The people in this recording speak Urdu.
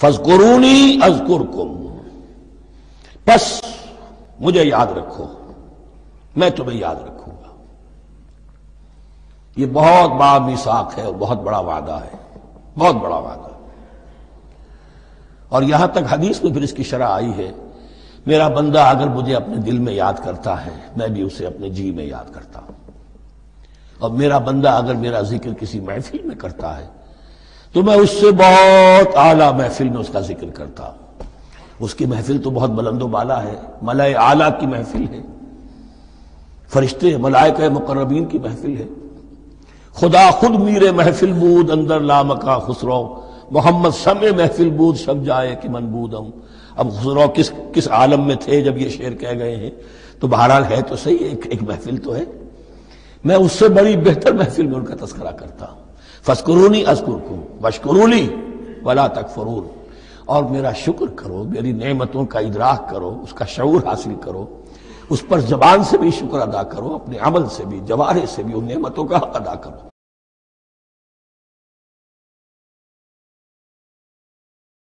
فاذکرونی اذکرکم، پس مجھے یاد رکھو، میں تمہیں یاد رکھوں گا۔ یہ بہت بڑا میثاق ہے اور بہت بڑا وعدہ ہے، بہت بڑا وعدہ۔ اور یہاں تک حدیث میں پھر اس کی شرح آئی ہے، میرا بندہ اگر مجھے اپنے دل میں یاد کرتا ہے میں بھی اسے اپنے جی میں یاد کرتا ہوں، اور میرا بندہ اگر میرا ذکر کسی محفل میں کرتا ہے تو میں اس سے بہت اعلیٰ محفل میں اس کا ذکر کرتا ہوں۔ اس کی محفل تو بہت بلند و بالا ہے، ملائے اعلیٰ کی محفل ہے، فرشتے ملائکہ مقربین کی محفل ہے۔ خدا خود میرے محفل بود اندر لامکا خسرو، محمد سمے محفل بود شب جائے کہ من بودم۔ اب خسرو کس عالم میں تھے جب یہ شعر کہہ گئے ہیں، تو بہرحال ہے تو صحیح، ایک محفل تو ہے، میں اس سے بڑی بہتر محفل میں ان کا تذکرہ کرتا ہوں۔ فاذکرونی اذکرکم واشکروا لی ولا تکفرون، اور میرا شکر کرو، میری نعمتوں کا ادراک کرو، اس کا شعور حاصل کرو، اس پر زبان سے بھی شکر ادا کرو، اپنے عمل سے بھی، جوارح سے بھی ان نعمتوں کا حق ادا کرو۔